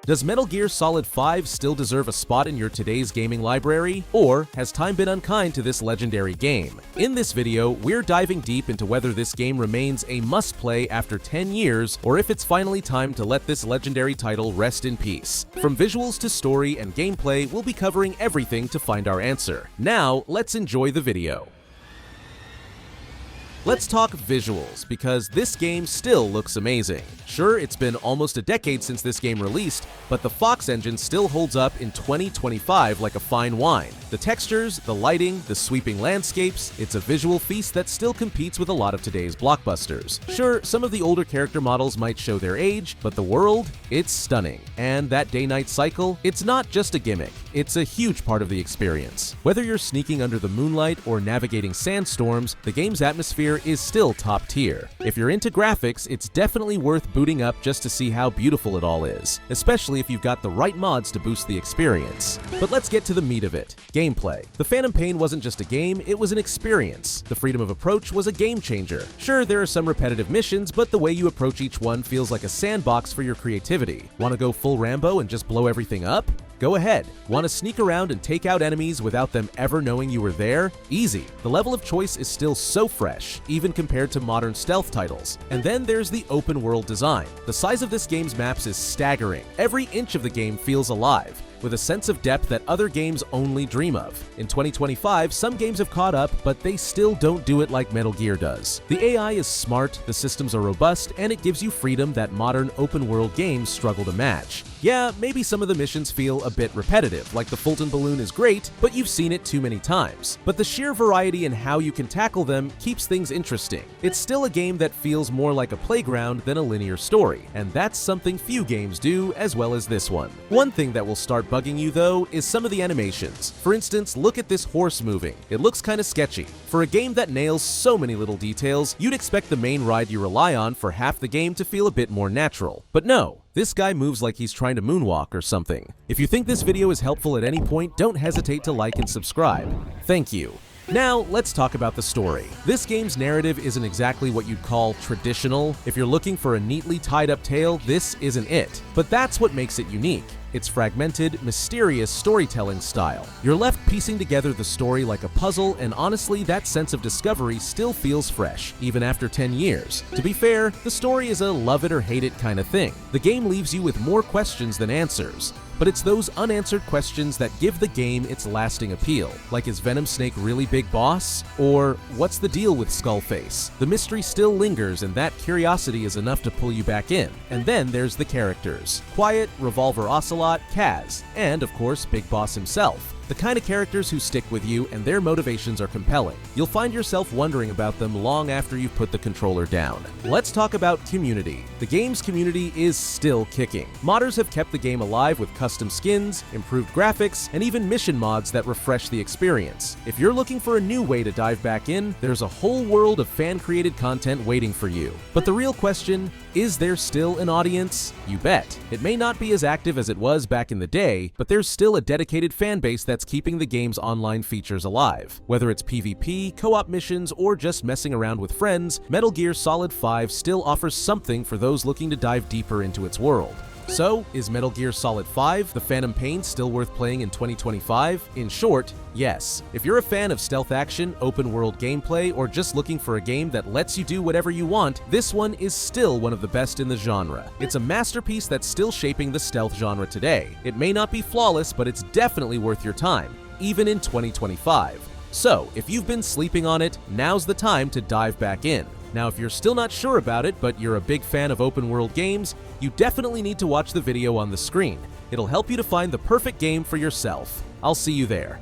Does Metal Gear Solid 5 still deserve a spot in your today's gaming library? Or has time been unkind to this legendary game? In this video, we're diving deep into whether this game remains a must-play after 10 years, or if it's finally time to let this legendary title rest in peace. From visuals to story and gameplay, we'll be covering everything to find our answer. Now, let's enjoy the video. Let's talk visuals, because this game still looks amazing. Sure, it's been almost a decade since this game released, but the Fox engine still holds up in 2025 like a fine wine. The textures, the lighting, the sweeping landscapes, it's a visual feast that still competes with a lot of today's blockbusters. Sure, some of the older character models might show their age, but the world, it's stunning. And that day-night cycle, it's not just a gimmick, it's a huge part of the experience. Whether you're sneaking under the moonlight or navigating sandstorms, the game's atmosphere is still top tier. If you're into graphics, it's definitely worth booting up just to see how beautiful it all is, especially if you've got the right mods to boost the experience. But let's get to the meat of it. Gameplay. The Phantom Pain wasn't just a game, it was an experience. The freedom of approach was a game changer. Sure, there are some repetitive missions, but the way you approach each one feels like a sandbox for your creativity. Want to go full Rambo and just blow everything up? Go ahead. Want to sneak around and take out enemies without them ever knowing you were there? Easy. The level of choice is still so fresh, even compared to modern stealth titles. And then there's the open world design. The size of this game's maps is staggering. Every inch of the game feels alive, with a sense of depth that other games only dream of. In 2025, some games have caught up, but they still don't do it like Metal Gear does. The AI is smart, the systems are robust, and it gives you freedom that modern open-world games struggle to match. Yeah, maybe some of the missions feel a bit repetitive, like the Fulton balloon is great, but you've seen it too many times. But the sheer variety in how you can tackle them keeps things interesting. It's still a game that feels more like a playground than a linear story, and that's something few games do as well as this one. One thing that will start bugging you though is some of the animations. For instance, look at this horse moving. It looks kinda sketchy. For a game that nails so many little details, you'd expect the main ride you rely on for half the game to feel a bit more natural. But no. This guy moves like he's trying to moonwalk or something. If you think this video is helpful at any point, don't hesitate to like and subscribe. Thank you. Now, let's talk about the story. This game's narrative isn't exactly what you'd call traditional. If you're looking for a neatly tied up tale, this isn't it. But that's what makes it unique. Its fragmented, mysterious storytelling style. You're left piecing together the story like a puzzle, and honestly, that sense of discovery still feels fresh, even after 10 years. To be fair, the story is a love it or hate it kind of thing. The game leaves you with more questions than answers. But it's those unanswered questions that give the game its lasting appeal. Like, is Venom Snake really Big Boss? Or, what's the deal with Skullface? The mystery still lingers, and that curiosity is enough to pull you back in. And then there's the characters. Quiet, Revolver Ocelot, Kaz, and of course, Big Boss himself. The kind of characters who stick with you and their motivations are compelling. You'll find yourself wondering about them long after you've put the controller down. Let's talk about community. The game's community is still kicking. Modders have kept the game alive with custom skins, improved graphics, and even mission mods that refresh the experience. If you're looking for a new way to dive back in, there's a whole world of fan-created content waiting for you. But the real question, is there still an audience? You bet. It may not be as active as it was back in the day, but there's still a dedicated fan base that's keeping the game's online features alive. Whether it's PvP, co-op missions, or just messing around with friends, Metal Gear Solid 5 still offers something for those looking to dive deeper into its world. So, is Metal Gear Solid 5, The Phantom Pain, still worth playing in 2025? In short, yes. If you're a fan of stealth action, open world gameplay, or just looking for a game that lets you do whatever you want, this one is still one of the best in the genre. It's a masterpiece that's still shaping the stealth genre today. It may not be flawless, but it's definitely worth your time, even in 2025. So, if you've been sleeping on it, now's the time to dive back in. Now, if you're still not sure about it, but you're a big fan of open world games, you definitely need to watch the video on the screen. It'll help you to find the perfect game for yourself. I'll see you there.